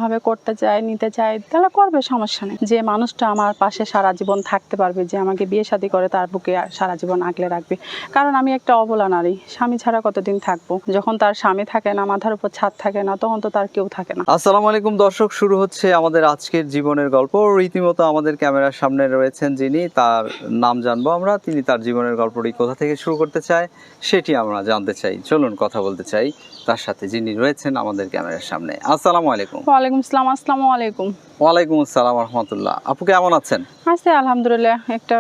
ভাবে করতে চায়, নিতে চায়, তাহলে করবে, সমস্যা নেই। যে মানুষটা আমার পাশে সারা জীবন থাকতে পারবে, যে আমাকে বিয়ে শাদী করে তার বুকে সারা জীবন আগলে রাখবে। কারণ আমি একটা অবলা নারী, স্বামী ছাড়া কতদিন থাকবো? যখন তার স্বামী থাকে না, মাথার উপর ছাদ থাকে না, তখন তো তার কেউ থাকে না। আসসালামু আলাইকুম দর্শক, শুরু হচ্ছে আমাদের আজকের জীবনের গল্প। রীতিমতো আমাদের ক্যামেরার সামনে রয়েছেন যিনি, তার নাম জানবো আমরা। তিনি তার জীবনের গল্পটি কোথা থেকে শুরু করতে চায় সেটি আমরা জানতে চাই। চলুন কথা বলতে চাই তার সাথে, যিনি রয়েছেন আমাদের ক্যামেরার সামনে। আসসালামু আলাইকুম। ওয়ালাইকুম আসসালাম। আসসালামু আলাইকুম। ওয়ালাইকুম আসসালাম রহমতুল্লাহ। আপু কেমন আছেন? আছে আলহামদুলিল্লাহ। একটা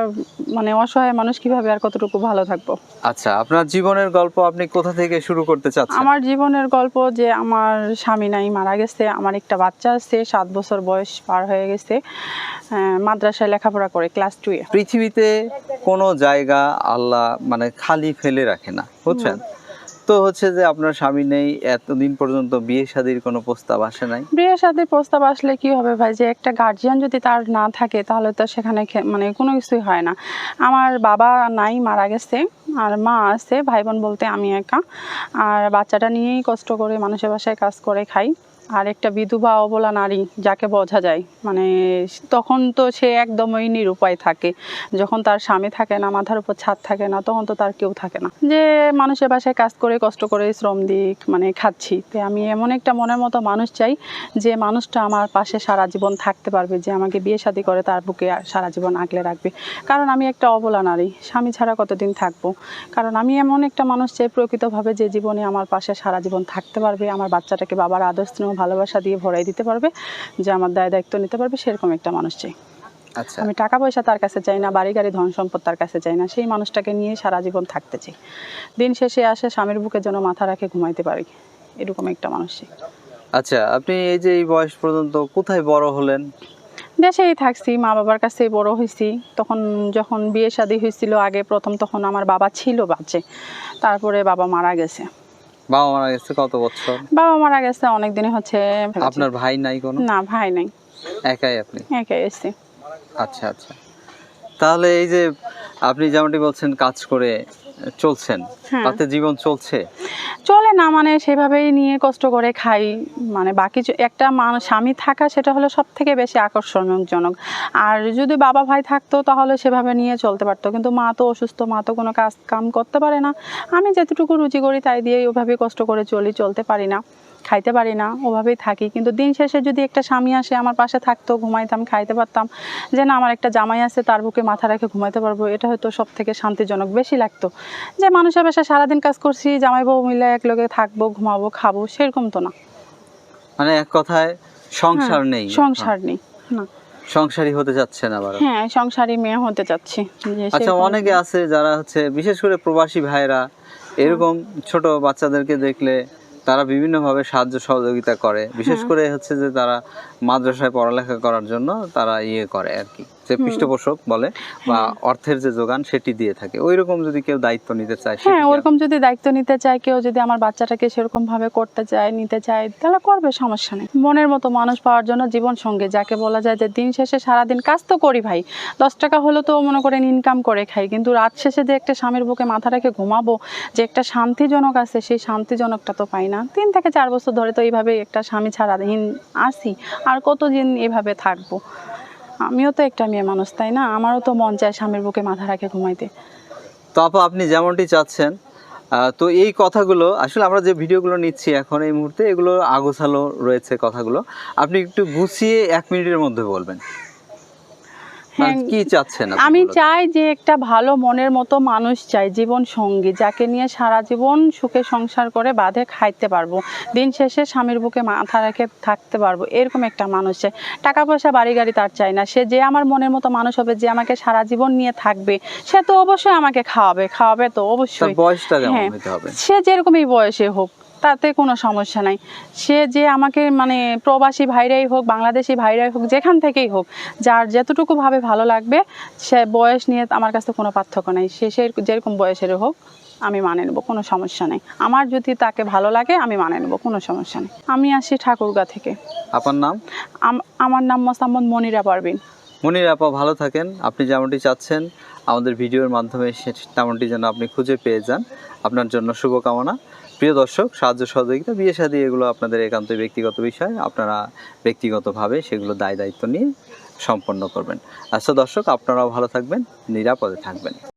অসহায় মানুষ কিভাবে আর কতটুকু ভালো থাকবো। আচ্ছা, আপনার জীবনের গল্প আপনি কোথা থেকে শুরু করতে চাচ্ছেন? আমার জীবনের গল্প যে আমার স্বামী নাই, মারা গেছে। আমার একটা বাচ্চা আছে, 7 বছর বয়স পার হয়ে গেছে। মাদ্রাসায় লেখাপড়া করে, ক্লাস 2-এ। পৃথিবীতে কোনো জায়গা আল্লাহ খালি ফেলে রাখে না, বুঝছেন? তো হচ্ছে যে আপনার স্বামী নেই, এতদিন পর্যন্ত বিয়ে শাদীর কোনো প্রস্তাব আসে নাই? বিয়ে শাদীর প্রস্তাব আসলে কি হবে ভাই, যে একটা গার্জিয়ান যদি তার না থাকে তাহলে তো সেখানে কোনো কিছুই হয় না। আমার বাবা নাই, মারা গেছে। আর মা আছে, ভাই বোন বলতে আমি একা। আর বাচ্চাটা নিয়েই কষ্ট করে মানুষের বাসায় কাজ করে খাই। আর একটা বিধবা অবলা নারী যাকে বোঝা যায়, তখন তো সে একদমই নিরুপায় থাকে। যখন তার স্বামী থাকে না, মাথার উপর ছাদ থাকে না, তখন তো তার কেউ থাকে না। যে মানুষের বাসায় কাজ করে, কষ্ট করে, শ্রম দিক খাচ্ছি। তো আমি এমন একটা মনের মতো মানুষ চাই, যে মানুষটা আমার পাশে সারা জীবন থাকতে পারবে, যে আমাকে বিয়ে শাদী করে তার বুকে সারা জীবন আগলে রাখবে। কারণ আমি একটা অবলা নারী, স্বামী ছাড়া কতদিন থাকবো? কারণ আমি এমন একটা মানুষ চাই প্রকৃতভাবে, যে জীবনে আমার পাশে সারা জীবন থাকতে পারবে, আমার বাচ্চাটাকে বাবার আদর স্নেহ ভালোবাসা দিয়ে ভরাই দিতে পারবে, যে আমার দায়িত্ব নিতে পারবে, সেরকম একটা মানুষ চাই। আচ্ছা, আমি টাকা পয়সা তার কাছে চাই না, বাড়ি গাড়ি ধন সম্পদ তার কাছে চাই না। সেই মানুষটাকে নিয়ে সারা জীবন থাকতে চাই। দিন শেষে আসে স্বামীর বুকে যেন মাথা রাখে ঘুমাইতে পারি, এরকম একটা মানুষ চাই। আচ্ছা, আপনি এই যে এই বয়স পর্যন্ত কোথায় বড় হলেন? দেশেই থাকছি, মা বাবার কাছেই বড় হয়েছি। তখন যখন বিয়ে শাদী হয়েছিল আগে প্রথম, তখন আমার বাবা ছিল বাচ্চা। তারপরে বাবা মারা গেছে। বাবা মারা গেছে কত বছর? বাবা মারা গেছে অনেক দিনে হচ্ছে। আপনার ভাই নাই কোনো? না, ভাই নাই, একাই আপনি? একাই এসছি। আচ্ছা আচ্ছা, তাহলে এই যে আপনি যেমনটি বলছেন কাজ করে চলছেন, তাতে জীবন চলছে? চলে না, সেভাবেই নিয়ে কষ্ট করে খাই। বাকি একটা স্বামী থাকা, সেটা হলো সব থেকে বেশি আকর্ষণজনক। আর যদি বাবা ভাই থাকতো তাহলে সেভাবে নিয়ে চলতে পারতো, কিন্তু মা তো অসুস্থ, মা তো কোনো কাজ কাম করতে পারে না। আমি যেতটুকু রুজি করি তাই দিয়েই ওভাবেই কষ্ট করে চলতে পারি না, খাইতে পারি না, ওভাবেই থাকি। কিন্তু দিন শেষে যদি একটা স্বামী আসে, আমার পাশে থাকতো, ঘুমাইতাম, খাইতে পারতাম, যে না আমার একটা জামাই আছে, তার বুকে মাথা রেখে ঘুমাইতে পারবো, এটা হয়তো সব থেকে শান্তিজনক বেশি লাগতো। যে মানুষের বাসায় সারাদিন কাজ করছি, জামাই বউ মিলে একলগে থাকবো, ঘুমাবো, খাবো, সেরকম তো না। এক কথায় সংসার নেই? সংসার নেই, না। সংসারী হতে যাচ্ছেন আবার? হ্যাঁ, সংসারী মেয়ে হতে চাচ্ছি। আচ্ছা, অনেকে আছে যারা হচ্ছে, বিশেষ করে প্রবাসী ভাইরা, এরকম ছোট বাচ্চাদেরকে দেখলে তারা বিভিন্নভাবে সাহায্য সহযোগিতা করে। বিশেষ করে হচ্ছে যে তারা মাদ্রাসায় পড়ালেখা করার জন্য তারা করে আর কি, যে পৃষ্ঠপোষক বলে বা অর্থের যে যোগান সেটি দিয়ে থাকে। ওইরকম যদি কেউ দায়িত্ব নিতে চায়, হ্যাঁ, ওরকম যদি দায়িত্ব নিতে চায় কেউ, যদি আমার বাচ্চাটাকে সেরকম ভাবে করতে চায়, নিতে চায়, তাহলে করবে, সমস্যা নেই। মনের মতো মানুষ পাওয়ার জন্য জীবন সঙ্গী, যাকে বলা যায় যে দিন শেষে সারাদিন কাজ তো করি ভাই, 10 টাকা হলো তো মনে করেন ইনকাম করে খাই, কিন্তু রাত শেষে যে একটা স্বামীর বুকে মাথা রেখে ঘুমাবো, যে একটা শান্তিজনক আছে, সেই শান্তিজনকটা তো পাই না। 3 থেকে 4 বছর ধরে তো এইভাবে একটা স্বামী ছাড়াহীন আসি, আর কতদিন এভাবে থাকবো? আমিও তো একটা মেয়ে মানুষ, তাই না? আমারও তো মন চায় স্বামীর বুকে মাথা রাখে ঘুমাইতে। তো আপনি যেমনটি চাচ্ছেন, তো এই কথাগুলো আসলে আমরা যে ভিডিওগুলো নিচ্ছি এখন এই মুহূর্তে, এগুলো আগোছালো রয়েছে কথাগুলো। আপনি একটু গুছিয়ে 1 মিনিটের মধ্যে বলবেন কি চাচ্ছেন? আমি চাই যে একটা ভালো মনের মতো মানুষ চাই, জীবন সঙ্গী, যাকে নিয়ে সারা জীবন সুখে সংসার করে বাঁধে খাইতে পারবো, দিন শেষে স্বামীর বুকে মাথা রেখে থাকতে পারবো, এরকম একটা মানুষ চাই। টাকা পয়সা বাড়ি গাড়ি তার চাই না। সে যে আমার মনের মতো মানুষ হবে, যে আমাকে সারা জীবন নিয়ে থাকবে, সে তো অবশ্যই আমাকে খাওয়াবে তো অবশ্যই। বয়সটা কেমন হতে হবে? সে যেরকমই বয়সে হোক, তাতে কোনো সমস্যা নাই। সে যে আমাকে প্রবাসী ভাইরাই হোক, বাংলাদেশি ভাইরাই হোক, যেখান থেকেই হোক, যার যতটুকু ভাবে ভালো লাগবে, সে বয়স নিয়ে আমার কাছে কোনো পার্থক্য নাই। সে যেরকম বয়সের হোক আমি মানে নেবো, কোনো সমস্যা নেই। আমার যদি তাকে ভালো লাগে আমি মানে নেবো, কোনো সমস্যা নেই। আমি আসি ঠাকুরগাঁ থেকে। আপনার নাম? আমার নাম মোসাম্মদ মনিরা পারভিন। মনিরা আপা, ভালো থাকেন। আপনি যেমনটি চাচ্ছেন আমাদের ভিডিওর মাধ্যমে তেমনটি যেন আপনি খুঁজে পেয়ে যান। আপনার জন্য শুভকামনা। প্রিয় দর্শক, সাহায্য সহযোগিতা, বিয়ে শাদী এগুলো আপনাদের একান্তই ব্যক্তিগত বিষয়, আপনারা ব্যক্তিগতভাবে সেগুলো দায় দায়িত্ব নিয়ে সম্পন্ন করবেন। আচ্ছা দর্শক, আপনারাও ভালো থাকবেন, নিরাপদে থাকবেন।